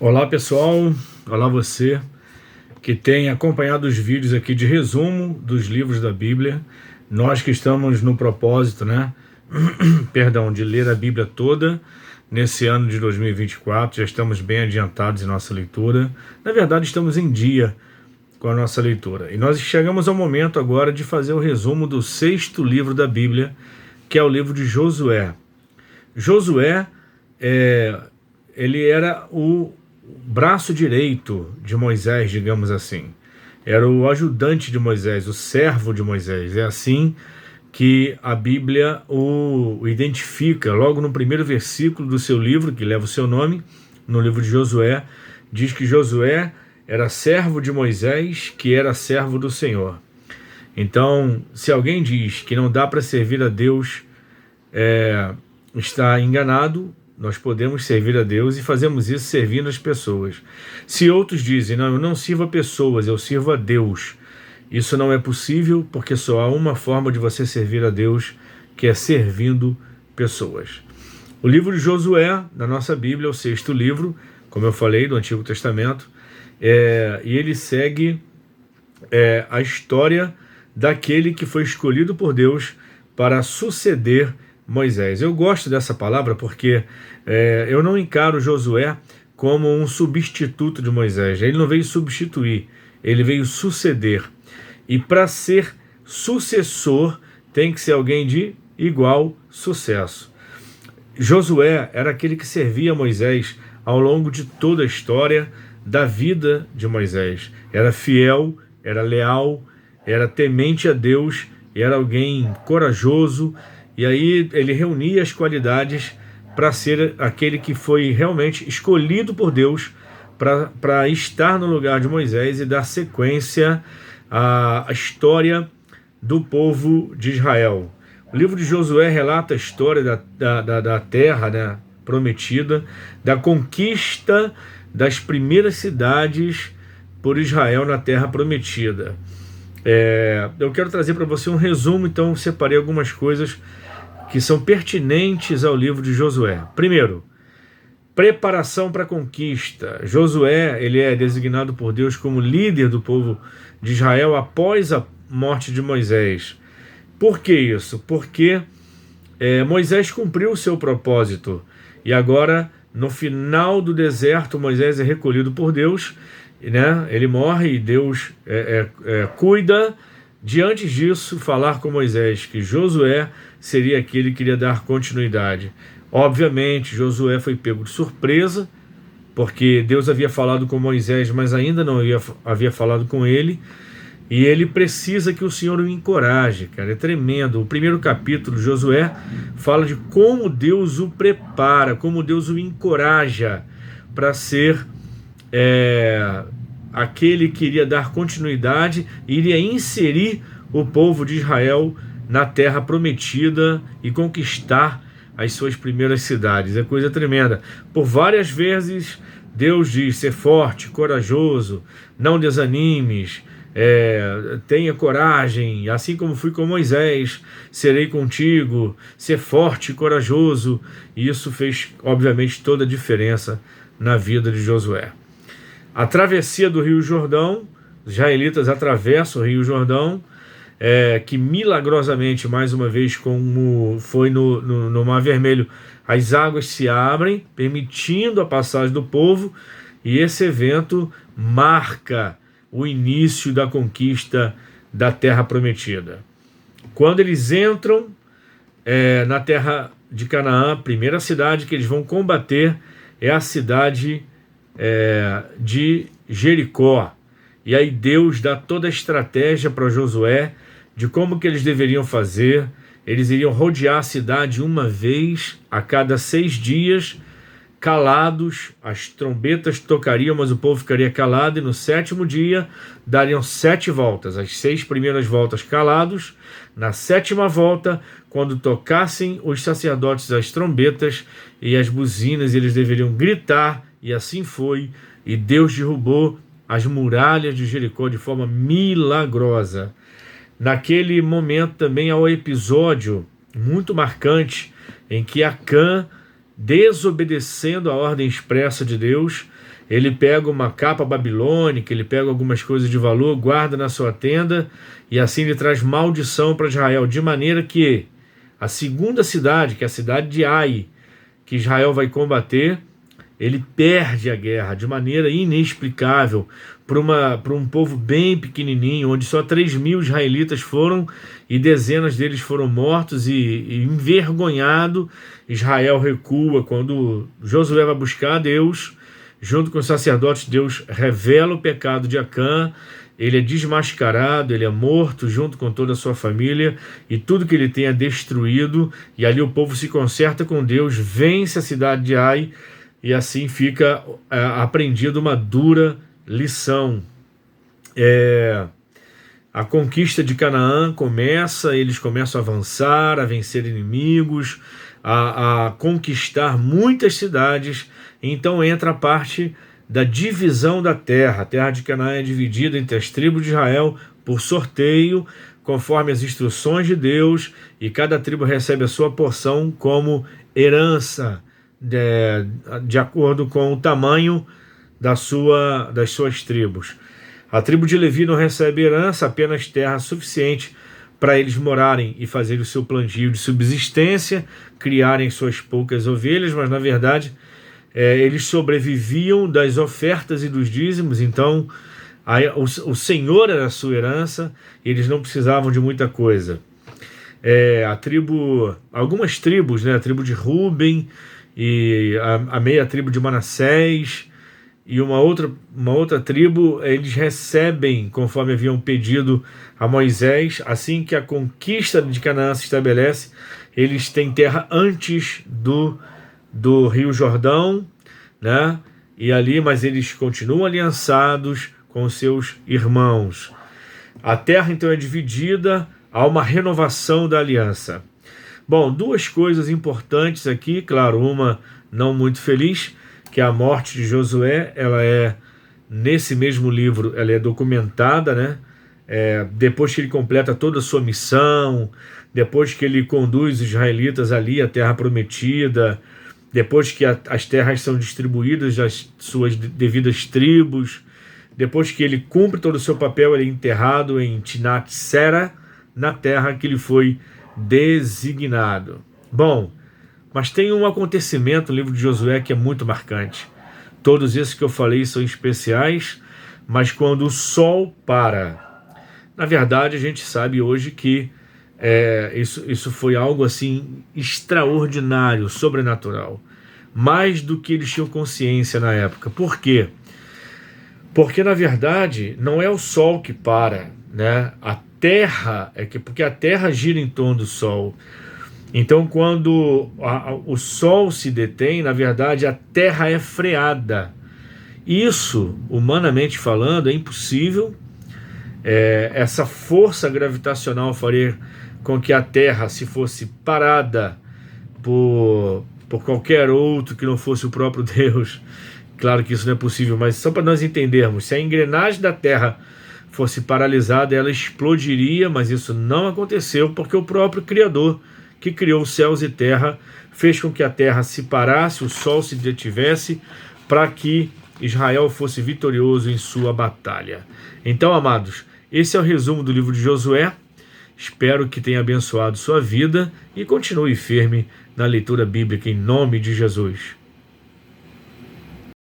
Olá pessoal, olá você que tem acompanhado os vídeos aqui de resumo dos livros da Bíblia. Nós que estamos no propósito, perdão, de ler a Bíblia toda nesse ano de 2024, já estamos bem adiantados em nossa leitura. Na verdade, estamos em dia com a nossa leitura. E nós chegamos ao momento agora de fazer o resumo do 6º livro da Bíblia, que é o livro de Josué. Josué, ele era o braço direito de Moisés, digamos assim. Era o ajudante de Moisés, o servo de Moisés. É assim que a Bíblia o identifica. Logo no primeiro versículo do seu livro, que leva o seu nome, no livro de Josué, diz que Josué era servo de Moisés, que era servo do Senhor. Então, se alguém diz que não dá para servir a Deus, está enganado. Nós podemos servir a Deus e fazemos isso servindo as pessoas. Se outros dizem, não, eu não sirvo a pessoas, eu sirvo a Deus, isso não é possível, porque só há uma forma de você servir a Deus, que é servindo pessoas. O livro de Josué, na nossa Bíblia, é o 6º livro, como eu falei, do Antigo Testamento, e ele segue a história daquele que foi escolhido por Deus para suceder Moisés. Eu gosto dessa palavra porque eu não encaro Josué como um substituto de Moisés. Ele não veio substituir, ele veio suceder. E para ser sucessor tem que ser alguém de igual sucesso. Josué era aquele que servia Moisés ao longo de toda a história da vida de Moisés. Era fiel, era leal, era temente a Deus, era alguém corajoso. E aí ele reunia as qualidades para ser aquele que foi realmente escolhido por Deus para estar no lugar de Moisés e dar sequência à história do povo de Israel. O livro de Josué relata a história da terra, prometida, da conquista das primeiras cidades por Israel na terra prometida. Eu quero trazer para você um resumo, então separei algumas coisas que são pertinentes ao livro de Josué. Primeiro, preparação para a conquista. Josué, ele é designado por Deus como líder do povo de Israel após a morte de Moisés. Por que isso? Porque Moisés cumpriu o seu propósito e agora, no final do deserto, Moisés é recolhido por Deus, ele morre e Deus cuida. Diante disso, falar com Moisés que Josué seria aquele que iria dar continuidade. Obviamente, Josué foi pego de surpresa, porque Deus havia falado com Moisés, mas ainda não havia falado com ele, e ele precisa que o Senhor o encoraje, cara, é tremendo. O primeiro capítulo de Josué fala de como Deus o prepara, como Deus o encoraja para ser aquele que iria dar continuidade e iria inserir o povo de Israel na terra prometida e conquistar as suas primeiras cidades. É coisa tremenda. Por várias vezes Deus diz: ser forte, corajoso, não desanimes, tenha coragem, assim como fui com Moisés, serei contigo, ser forte e corajoso. E isso fez, obviamente, toda a diferença na vida de Josué. A travessia do Rio Jordão, os israelitas atravessam o Rio Jordão, que milagrosamente, mais uma vez, como foi no Mar Vermelho, as águas se abrem, permitindo a passagem do povo, e esse evento marca o início da conquista da Terra Prometida. Quando eles entram na Terra de Canaã, a primeira cidade que eles vão combater é a cidade de Jericó. E aí Deus dá toda a estratégia para Josué de como que eles deveriam fazer. Eles iriam rodear a cidade uma vez a cada 6 dias, calados. As trombetas tocariam, mas o povo ficaria calado, e no 7º dia dariam 7 voltas, as 6 primeiras voltas calados. Na 7ª volta, quando tocassem os sacerdotes as trombetas e as buzinas, eles deveriam gritar. E assim foi, e Deus derrubou as muralhas de Jericó de forma milagrosa. Naquele momento também há um episódio muito marcante em que Acã, desobedecendo a ordem expressa de Deus, ele pega uma capa babilônica, ele pega algumas coisas de valor, guarda na sua tenda, e assim ele traz maldição para Israel, de maneira que a segunda cidade, que é a cidade de Ai, que Israel vai combater, ele perde a guerra de maneira inexplicável para um povo bem pequenininho, onde só 3.000 israelitas foram e dezenas deles foram mortos, e envergonhado, Israel recua. Quando Josué vai buscar Deus, junto com os sacerdotes, Deus revela o pecado de Acã, ele é desmascarado, ele é morto junto com toda a sua família, e tudo que ele tem é destruído, e ali o povo se conserta com Deus, vence a cidade de Ai, e assim fica aprendida uma dura lição. A conquista de Canaã começa, eles começam a avançar, a vencer inimigos, a conquistar muitas cidades. Então entra a parte da divisão da terra. A terra de Canaã é dividida entre as tribos de Israel por sorteio, conforme as instruções de Deus, e cada tribo recebe a sua porção como herança, de acordo com o tamanho das suas tribos. A tribo de Levi não recebe herança, apenas terra suficiente para eles morarem e fazerem o seu plantio de subsistência, criarem suas poucas ovelhas, mas na verdade eles sobreviviam das ofertas e dos dízimos. Então o Senhor era a sua herança, e eles não precisavam de muita coisa. Algumas tribos, né, a tribo de Ruben e a meia tribo de Manassés e uma outra tribo, eles recebem, conforme haviam pedido a Moisés. Assim que a conquista de Canaã se estabelece, eles têm terra antes do Rio Jordão, né? Mas eles continuam aliançados com seus irmãos. A terra então é dividida, há uma renovação da aliança. Bom, duas coisas importantes aqui, claro, uma não muito feliz, que é a morte de Josué. Ela nesse mesmo livro, ela é documentada, né? Depois que ele completa toda a sua missão, depois que ele conduz os israelitas ali à terra prometida, depois que as terras são distribuídas às suas devidas tribos, depois que ele cumpre todo o seu papel, ele é enterrado em Timnat-Sera, na terra que lhe foi designado. Bom, mas tem um acontecimento no livro de Josué que é muito marcante. Todos esses que eu falei são especiais, mas quando o sol para. Na verdade, a gente sabe hoje que isso foi algo assim extraordinário, sobrenatural, mais do que eles tinham consciência na época. Por quê? Porque na verdade não é o sol que para, né? A terra porque a terra gira em torno do sol. Então, quando o sol se detém, na verdade a terra é freada. Isso, humanamente falando, é impossível. Essa força gravitacional faria com que a terra, se fosse parada por qualquer outro que não fosse o próprio Deus. Claro que isso não é possível, mas só para nós entendermos, se a engrenagem da terra fosse paralisada, ela explodiria, mas isso não aconteceu, porque o próprio Criador, que criou os céus e terra, fez com que a terra se parasse, o sol se detivesse, para que Israel fosse vitorioso em sua batalha. Então, amados, esse é o resumo do livro de Josué. Espero que tenha abençoado sua vida e continue firme na leitura bíblica em nome de Jesus.